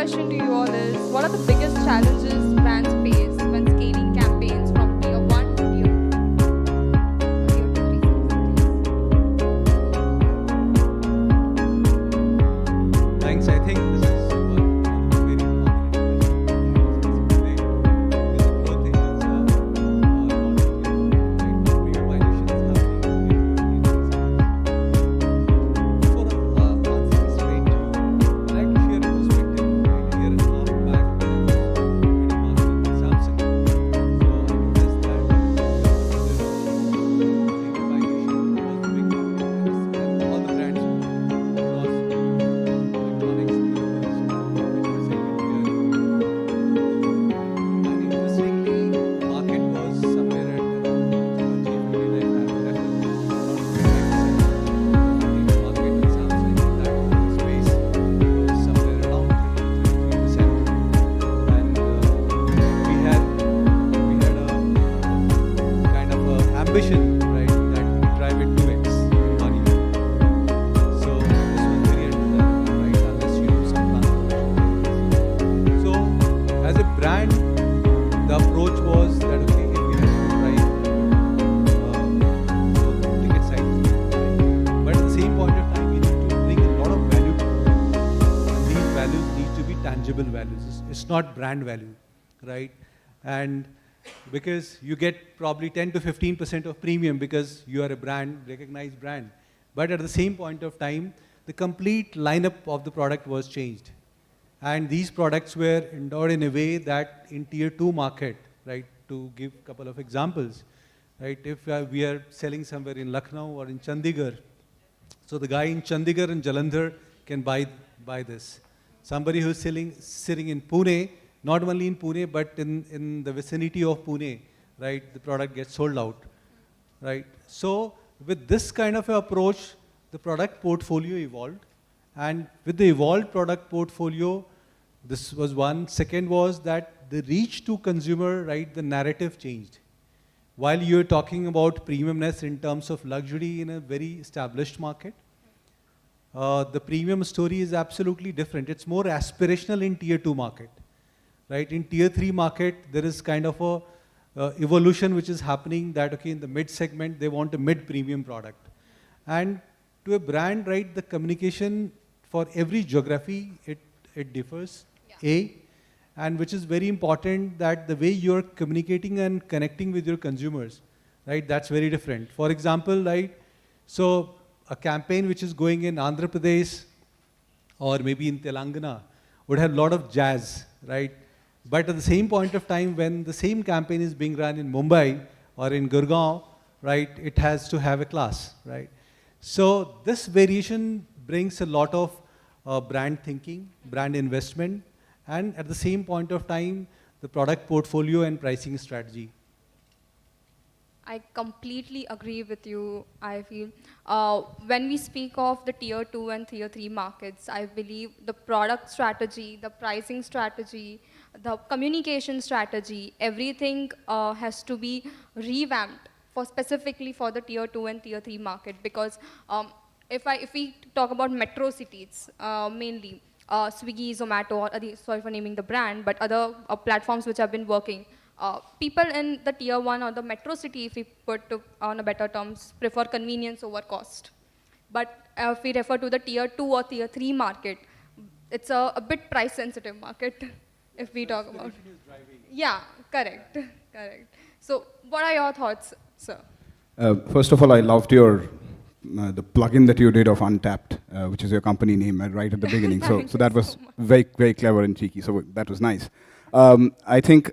question to you all is, what are the biggest challenges brands face when scaling campaigns from tier 1 to tier 2, tier 3? Thanks. I think this is one very prominent question because the growth engines are not clear, right? Premiumization is happening in before answering straight to you, I'd like to share a perspective. Right? A year and a half back, when I was getting marketing with Samsung, so I noticed that premiumization was a big topic, and all the brands across electronics, durables, which were saying that we are. And interestingly, the market was somewhere at around G50, like that, around 25%. The market in Samsung in that space was somewhere around 33%. And we had a kind of a ambition, right, that we drive it 2x in 1 year. So this was very undesirable, right, unless you do some transformation. So as a brand, the approach was that, okay, if we have to drive so the ticket size is big, right? But at the same point of time, we need to bring a lot of value to it. And these values need to be tangible values. It's not brand value, right? And because you get probably 10 to 15% of premium because you are a brand, recognized brand. But at the same point of time, the complete lineup of the product was changed. And these products were endowed in a way that in tier 2 market, right, to give a couple of examples, right, if we are selling somewhere in Lucknow or in Chandigarh, so the guy in Chandigarh and Jalandhar can buy this. Somebody who's sitting in Pune, not only in Pune, but in the vicinity of Pune, right, the product gets sold out, right? So with this kind of approach, the product portfolio evolved. And with the evolved product portfolio, this was one. Second was that the reach to consumer, right, the narrative changed. While you're talking about premiumness in terms of luxury in a very established market, the premium story is absolutely different. It's more aspirational in tier 2 market, right? In tier 3 market, there is kind of a evolution which is happening that, okay, in the mid segment, they want a mid-premium product. And to a brand, right, the communication for every geography, it differs, yeah. And which is very important that the way you're communicating and connecting with your consumers, right, that's very different. For example, right, so a campaign which is going in Andhra Pradesh or maybe in Telangana would have a lot of jazz, right? But at the same point of time, when the same campaign is being run in Mumbai or in Gurgaon, right, it has to have a class, right? So this variation brings a lot of brand thinking, brand investment, and at the same point of time, the product portfolio and pricing strategy. I completely agree with you, I feel. When we speak of the tier 2 and tier 3 markets, I believe the product strategy, the pricing strategy, the communication strategy, everything has to be revamped specifically for the tier 2 and tier 3 market. Because if we talk about metro cities, mainly Swiggy, Zomato, or sorry for naming the brand, but other platforms which have been working, people in the tier 1 or the metro city, if we put on a better terms, prefer convenience over cost. But if we refer to the tier 2 or tier 3 market, it's a bit price sensitive market, if we talk about. Yeah, correct. So what are your thoughts, sir? First of all, I loved your the plugin that you did of Untapped, which is your company name, right at the beginning. So that was very, very clever and cheeky. So that was nice. I think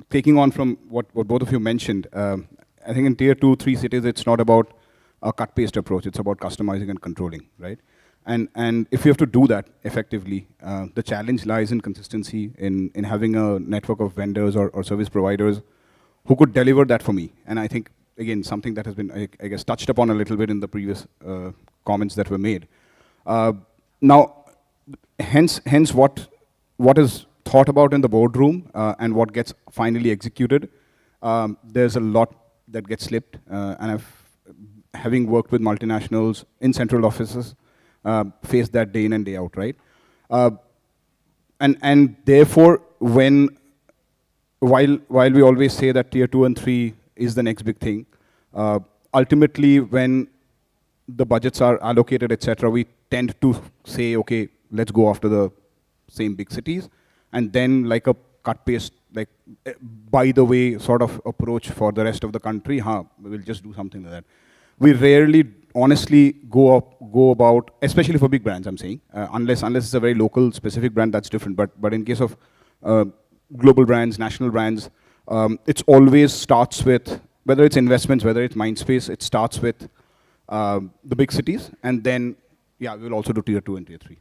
taking on from what both of you mentioned, I think in tier 2, 3 cities, it's not about a cut-paste approach. It's about customizing and controlling, right? And if you have to do that effectively, the challenge lies in consistency, in having a network of vendors or service providers who could deliver that for me. And I think, again, something that has been, I guess, touched upon a little bit in the previous comments that were made. Now, hence what is thought about in the boardroom and what gets finally executed, there's a lot that gets slipped. And having worked with multinationals in central offices, faced that day in and day out, right? and therefore, while we always say that tier 2 and 3 is the next big thing, ultimately when the budgets are allocated, etc., we tend to say, okay, let's go after the same big cities, and then like a cut paste, like by the way sort of approach for the rest of the country. We'll just do something like that. We rarely honestly go about, especially for big brands, I'm saying, unless it's a very local specific brand, that's different. But in case of global brands, national brands, it's always starts with, whether it's investments, whether it's mind space, it starts with the big cities, and then, yeah, we'll also do tier 2 and tier 3.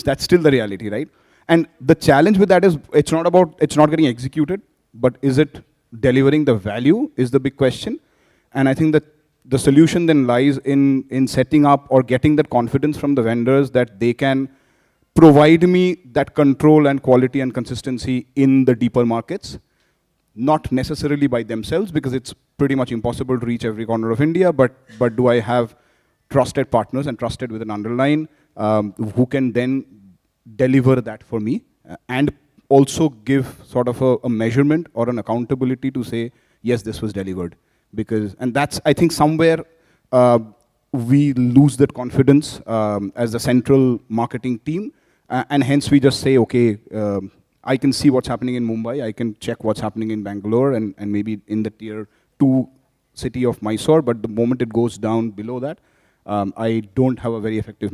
That's still the reality, right? And the challenge with that is, it's not getting executed, but is it delivering the value is the big question. And I think that the solution then lies in setting up or getting that confidence from the vendors that they can provide me that control and quality and consistency in the deeper markets, not necessarily by themselves, because it's pretty much impossible to reach every corner of India, but do I have trusted partners and trusted with an underline who can then deliver that for me and also give sort of a measurement or an accountability to say, yes, this was delivered. And that's, I think, somewhere we lose that confidence as the central marketing team, and hence we just say, okay, I can see what's happening in Mumbai, I can check what's happening in Bangalore, and maybe in the tier 2 city of Mysore, but the moment it goes down below that, I don't have a very effective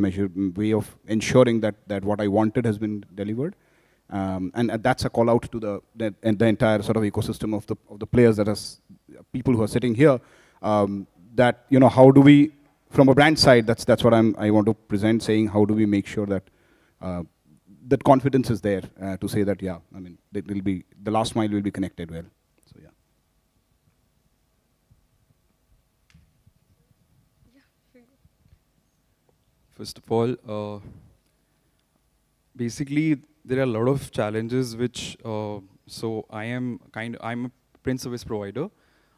way of ensuring that what I wanted has been delivered. And that's a call out to the entire sort of ecosystem of the players, that is people who are sitting here, that, you know, how do we, from a brand side, that's what I want to present, saying how do we make sure that that confidence is there to say that, yeah, I mean, it will be, the last mile will be connected well. So yeah. First of all, basically there are a lot of challenges which, so I'm a print service provider.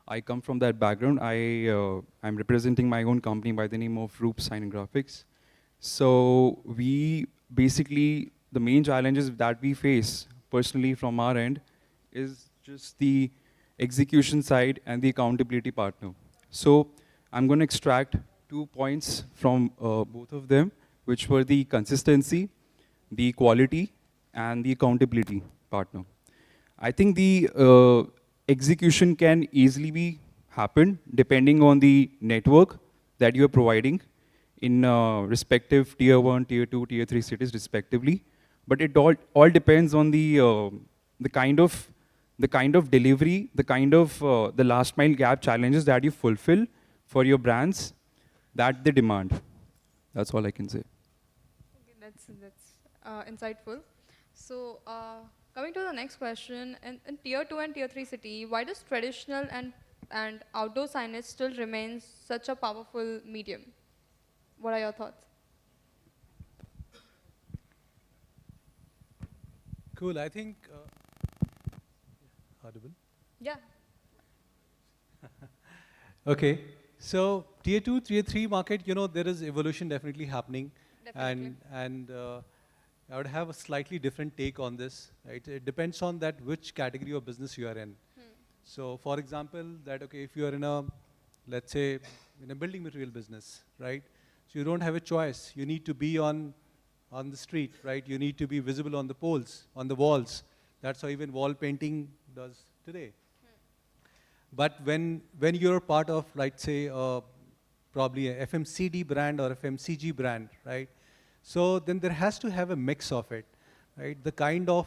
I come from that background. I'm representing my own company by the name of Roop Sign Graphics. So we basically, the main challenges that we face personally from our end is just the execution side and the accountability partner. So I'm going to extract 2 points from both of them, which were the consistency, the quality, and the accountability partner. I think the execution can easily be happen depending on the network that you are providing in respective tier 1, tier 2, tier 3 cities respectively. But it all depends on the kind of delivery, the kind of the last mile gap challenges that you fulfill for your brands that they demand. That's all I can say. Okay, that's insightful. So coming to the next question, in tier 2 and tier 3 city, why does traditional and outdoor signage still remain such a powerful medium? What are your thoughts? Cool. I think audible. Yeah. Okay. So tier 2, tier 3 market, you know, there is evolution definitely happening. Definitely. And I would have a slightly different take on this, right? It depends on that which category of business you are in. So for example, that, okay, if you are in a, let's say, in a building material business, right? So you don't have a choice. You need to be on the street, right? You need to be visible on the poles, on the walls. That's how even wall painting does today. But when you're part of, let's say, probably a FMCD brand or FMCG brand, right? So then there has to have a mix of it, right? The kind of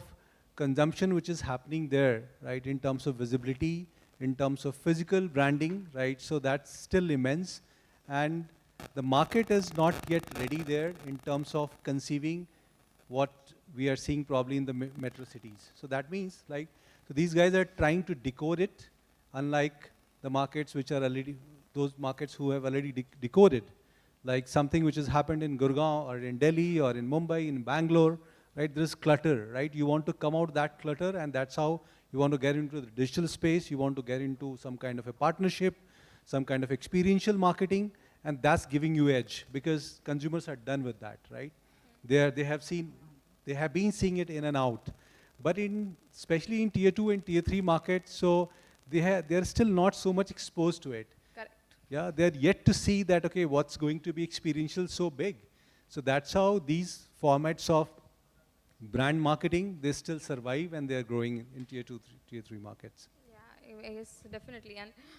consumption which is happening there, right? In terms of visibility, in terms of physical branding, right? So that's still immense. And the market is not yet ready there in terms of conceiving what we are seeing probably in the metro cities. So that means, like, so these guys are trying to decode it, unlike the markets which are already, those markets who have already decoded, like something which has happened in Gurgaon or in Delhi or in Mumbai, in Bangalore, right? There is clutter, right? You want to come out that clutter, and that's how you want to get into the digital space. You want to get into some kind of a partnership, some kind of experiential marketing, and that's giving you edge because consumers are done with that, right? They have seen They have been seeing it in and out. But especially in tier 2 and tier 3 markets, so they're still not so much exposed to it. Correct. Yeah, they're yet to see that, okay, what's going to be experiential so big. So that's how these formats of brand marketing, they still survive and they're growing in tier 2, tier 3 markets. Yes, definitely.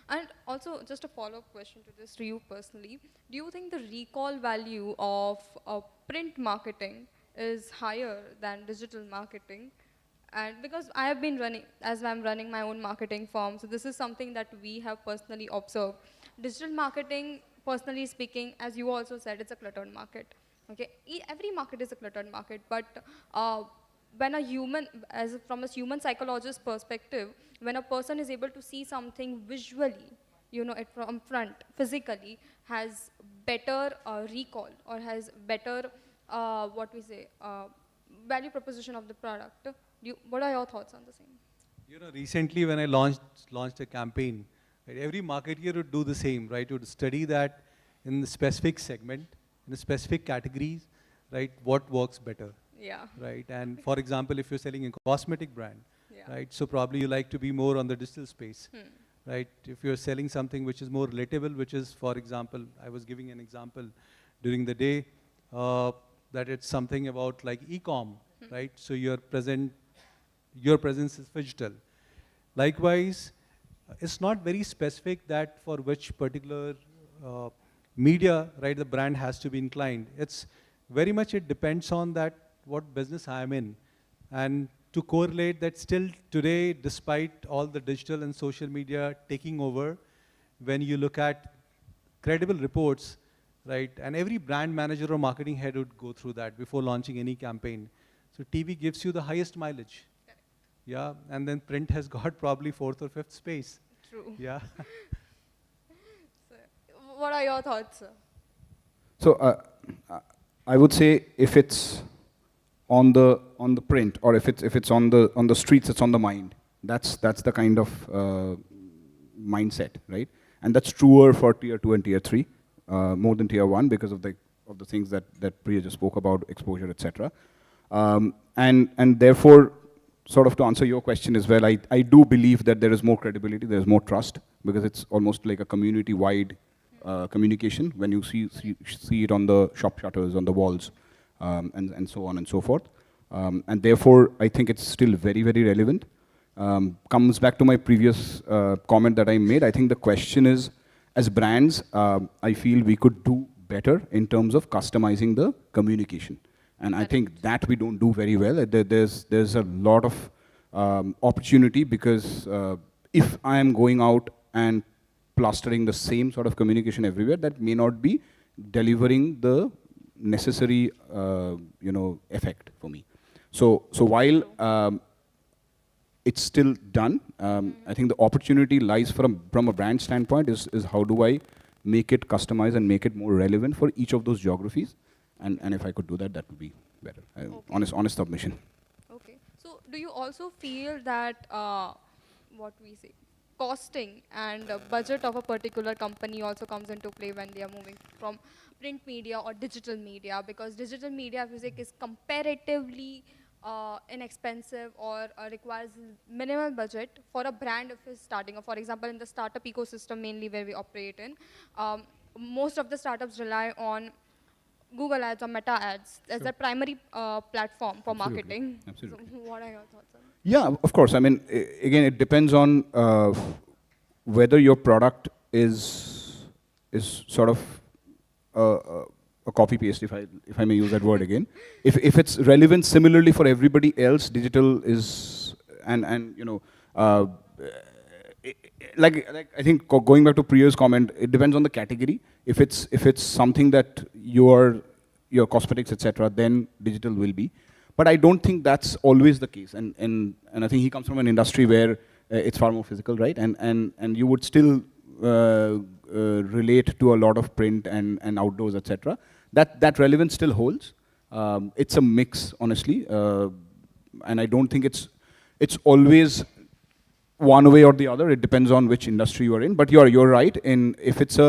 And also, just a follow-up question to this, to you personally. Do you think the recall value of print marketing is higher than digital marketing? And because I have been running, as I'm running my own marketing firm, so this is something that we have personally observed. Digital marketing, personally speaking, as you also said, it's a cluttered market. Okay, every market is a cluttered market, but when a human, from a human psychologist perspective, when a person is able to see something visually, it from front, physically, has better recall or has better, value proposition of the product. What are your thoughts on the same? Recently when I launched a campaign, right, every marketer would do the same, right? Would study that in the specific segment, in the specific categories, right? What works better, Yeah. right? And for example, if you're selling a cosmetic brand, Yeah. right? So probably you like to be more on the digital space, right? If you're selling something which is more relatable, which is, for example, I was giving an example during the day, that it's something about like e-com, right? So your presence is digital. Likewise, it's not very specific that for which particular media, right, the brand has to be inclined. It's very much, it depends on that, what business I am in. And to correlate that still today, despite all the digital and social media taking over, when you look at credible reports, right, and every brand manager or marketing head would go through that before launching any campaign. So TV gives you the highest mileage. Correct. Yeah, and then print has got probably 4th or 5th space. True. Yeah. So, what are your thoughts, sir? So I would say if it's on the print, or if it's on the streets, it's on the mind. That's the kind of mindset, right? And that's truer for tier 2 and tier 3, more than tier 1 because of the things that Priya just spoke about, exposure, etc. And therefore, sort of to answer your question as well, I do believe that there is more credibility, there is more trust, because it's almost like a community-wide communication when you see it on the shop shutters, on the walls, and so on and so forth. And therefore, I think it's still very, very relevant. Comes back to my previous comment that I made. I think the question is, as brands, I feel we could do better in terms of customizing the communication. And I think that we don't do very well. There's a lot of opportunity, because if I am going out and plastering the same sort of communication everywhere, that may not be delivering the necessary effect for me. So while it's still done, I think the opportunity lies from a brand standpoint is how do I make it customized and make it more relevant for each of those geographies. And if I could do that, that would be better. Okay. Honest submission. Okay. So, do you also feel that costing and budget of a particular company also comes into play when they are moving from print media or digital media? Because digital media music is comparatively inexpensive or requires minimal budget for a brand if it's starting. Or for example, in the startup ecosystem mainly where we operate in, most of the startups rely on Google Ads or Meta Ads as their primary platform for marketing. Absolutely. So what are your thoughts on that? Yeah, of course. I mean, again, it depends on whether your product is sort of a copy paste, if I may use that word again. If it's relevant similarly for everybody else, digital is like I think going back to Priya's comment, it depends on the category. If it's something that your cosmetics, etc., then digital will be. But I don't think that's always the case. And I think he comes from an industry where it's far more physical, right? And you would still relate to a lot of print and outdoors, etc. That relevance still holds. It's a mix, honestly, and I don't think it's always one way or the other. It depends on which industry you're in. But you're right. If it's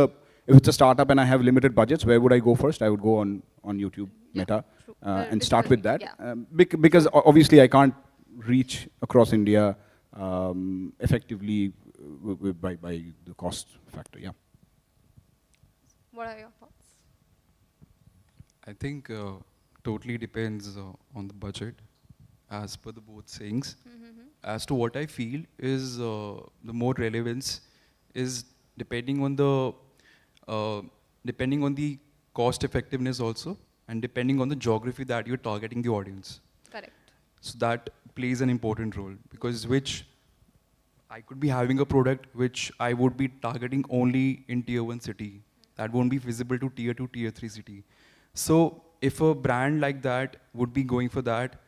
if it's a startup and I have limited budgets, where would I go first? I would go on YouTube, Yeah, Meta, true. and start with that. Yeah. Because obviously I can't reach across India effectively by the cost factor. Yeah. What are your thoughts? I think totally depends on the budget, as per the both sayings. As to what I feel is the more relevance is depending on the cost effectiveness also, and depending on the geography that you're targeting the audience. Correct. So that plays an important role, because which I could be having a product which I would be targeting only in tier 1 city. That won't be visible to tier 2, tier 3 city. So if a brand like that would be going for that,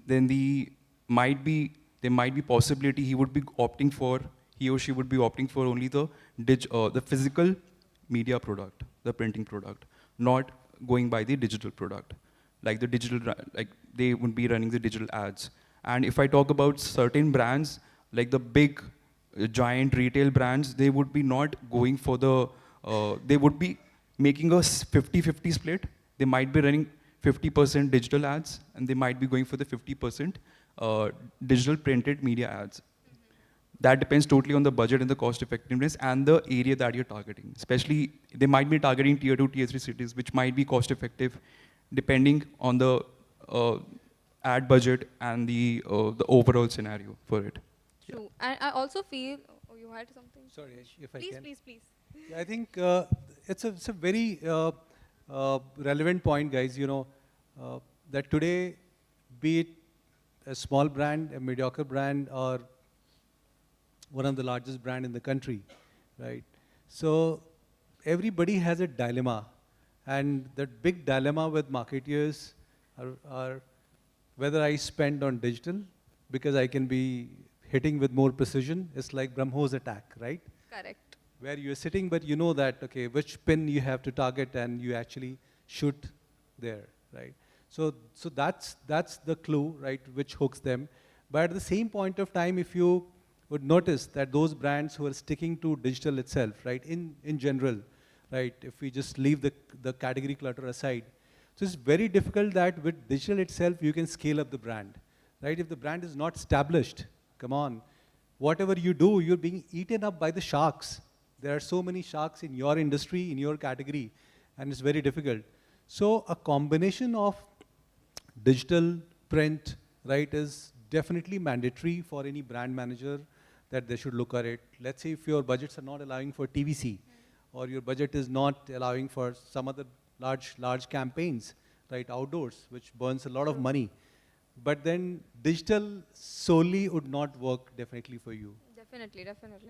then there might be possibility he or she would be opting for only the physical media product, the printing product, not going by the digital product. Like they would be running the digital ads. And if I talk about certain brands, like the big giant retail brands, they would be not going for they would be making a 50-50 split. They might be running 50% digital ads, and they might be going for the 50% digital printed media ads. That depends totally on the budget and the cost effectiveness and the area that you're targeting. Especially, they might be targeting tier 2, tier 3 cities, which might be cost effective depending on the ad budget and the overall scenario for it. True. And I also feel, oh, you had something? Sorry, if I Please, can. please. Yeah, I think it's a very relevant point, guys. That today, be it a small brand, a mediocre brand, or one of the largest brand in the country, right? So everybody has a dilemma, and that big dilemma with marketeers are whether I spend on digital because I can be hitting with more precision. It's like Brahmos attack, right? Correct. Where you're sitting, but you know that, okay, which pin you have to target, and you actually shoot there, right? So that's the clue, right, which hooks them. But at the same point of time, if you would notice that those brands who are sticking to digital itself, right, in general, right, if we just leave the category clutter aside, so it's very difficult that with digital itself, you can scale up the brand, right? If the brand is not established, come on, whatever you do, you're being eaten up by the sharks. There are so many sharks in your industry, in your category, and it's very difficult. So a combination of digital, print, right, is definitely mandatory for any brand manager that they should look at it. Let's say if your budgets are not allowing for TVC, or your budget is not allowing for some other large campaigns, right, outdoors, which burns a lot of money. But then digital solely would not work definitely for you. Definitely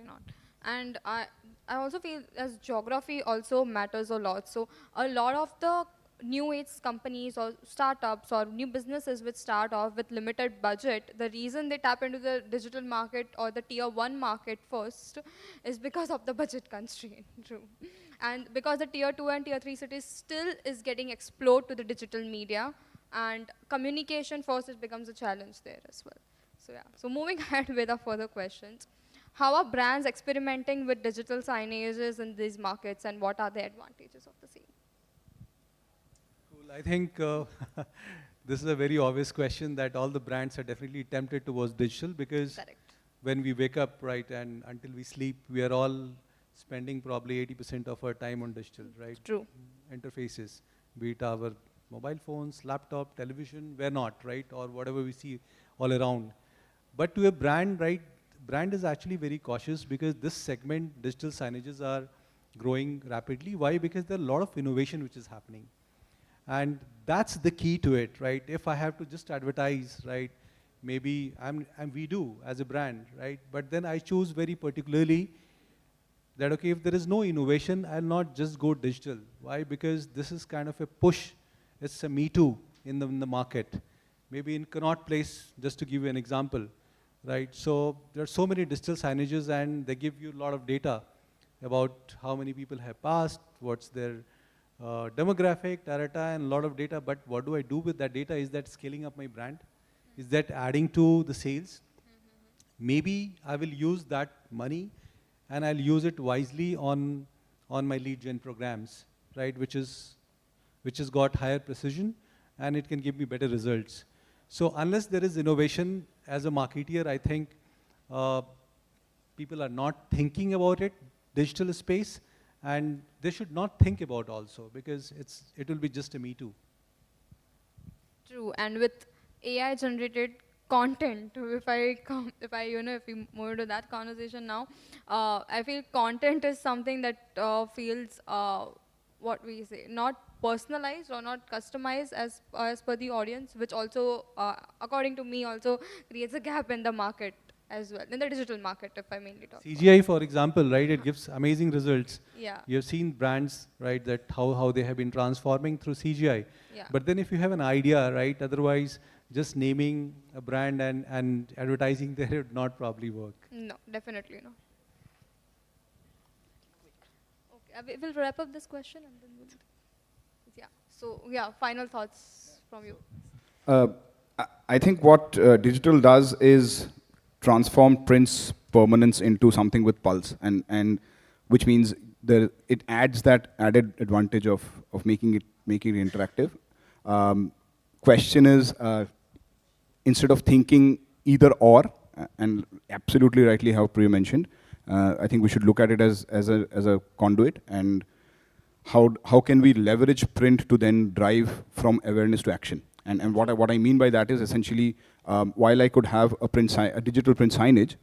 not. And I also feel as geography also matters a lot. So a lot of the new age companies or startups or new businesses which start off with limited budget, the reason they tap into the digital market or the tier 1 market first is because of the budget constraint. True. And because the tier 2 and tier 3 cities still is getting explored to the digital media, and communication first, it becomes a challenge there as well. So yeah, so moving ahead with our further questions. How are brands experimenting with digital signages in these markets, and what are the advantages of the same? Cool. I think this is a very obvious question that all the brands are definitely tempted towards digital, because Correct. when we wake up, right, and until we sleep, we are all spending probably 80% of our time on digital, right? True. Interfaces, be it our mobile phones, laptop, television, where not, right? Or whatever we see all around. But to a brand, right, brand is actually very cautious, because this segment, digital signages, are growing rapidly. Why? Because there are a lot of innovation which is happening. And that's the key to it, right? If I have to just advertise, right, maybe we do as a brand, right? But then I choose very particularly that, okay, if there is no innovation, I'll not just go digital. Why? Because this is kind of a push. It's a me too in the market. Maybe in Connaught Place, just to give you an example, right? So there are so many digital signages, and they give you a lot of data about how many people have passed, what's their demographic, data, and a lot of data. But what do I do with that data? Is that scaling up my brand? Is that adding to the sales? Maybe I will use that money, and I'll use it wisely on on my lead gen programs, right, which has got higher precision and it can give me better results. So unless there is innovation as a marketeer, I think people are not thinking about it, digital space, and they should not think about also because it will be just a me too. True, and with AI generated content, if we move to that conversation now, I feel content is something that feels, what we say, not personalized or not customized as per the audience, which also, according to me, also creates a gap in the market as well, in the digital market, if I mainly talk about. CGI, for example, right, it gives amazing results. Yeah, You've seen brands, right, that how they have been transforming through CGI. yeah. But then if you have an idea, right, otherwise just naming a brand and advertising there would not probably work. No, definitely no. Okay, we'll wrap up this question and then we'll, yeah. So yeah, final thoughts from you. Uh, I think what digital does is transform print's permanence into something with pulse, and which means it adds that added advantage of making it interactive. Question is, instead of thinking either or, and absolutely rightly how Priya mentioned, I think we should look at it as a conduit, and how can we leverage print to then drive from awareness to action. And what I mean by that is essentially, while I could have a digital print signage,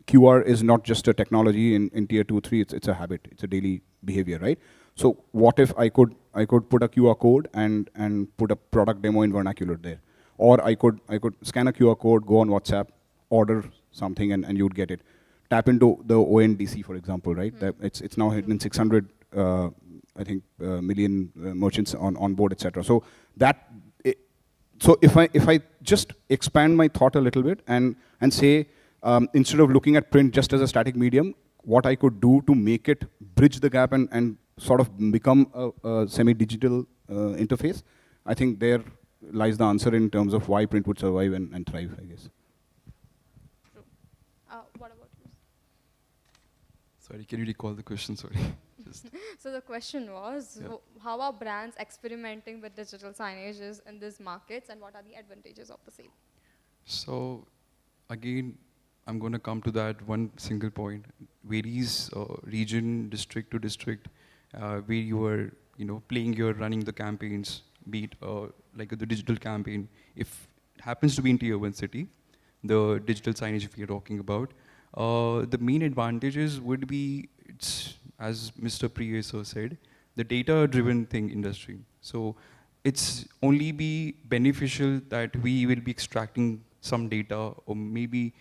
QR is not just a technology in tier 2, 3, it's a habit, it's a daily behavior, right? So what if I could put a QR code and put a product demo in vernacular there? Or I could scan a QR code, go on WhatsApp, order something and you would get it. Tap into the ONDC, for example, right? It's now hidden in 600, I think, million merchants on board, etc. So so if I just expand my thought a little bit and say, instead of looking at print just as a static medium, what I could do to make it bridge the gap and sort of become a semi-digital interface, I think there lies the answer in terms of why print would survive and thrive, I guess. True. What about you? Sorry, can you recall the question? Sorry. So the question was, how are brands experimenting with digital signages in these markets and what are the advantages of the same? So again, I'm going to come to that one single point. Varies region, district to district, where you are, running the campaigns, be it like the digital campaign. If it happens to be in tier 1 city, the digital signage if you're talking about, the main advantages would be, it's, as Mr. Priya sir said, the data-driven thing industry. So it's only be beneficial that we will be extracting some data or maybe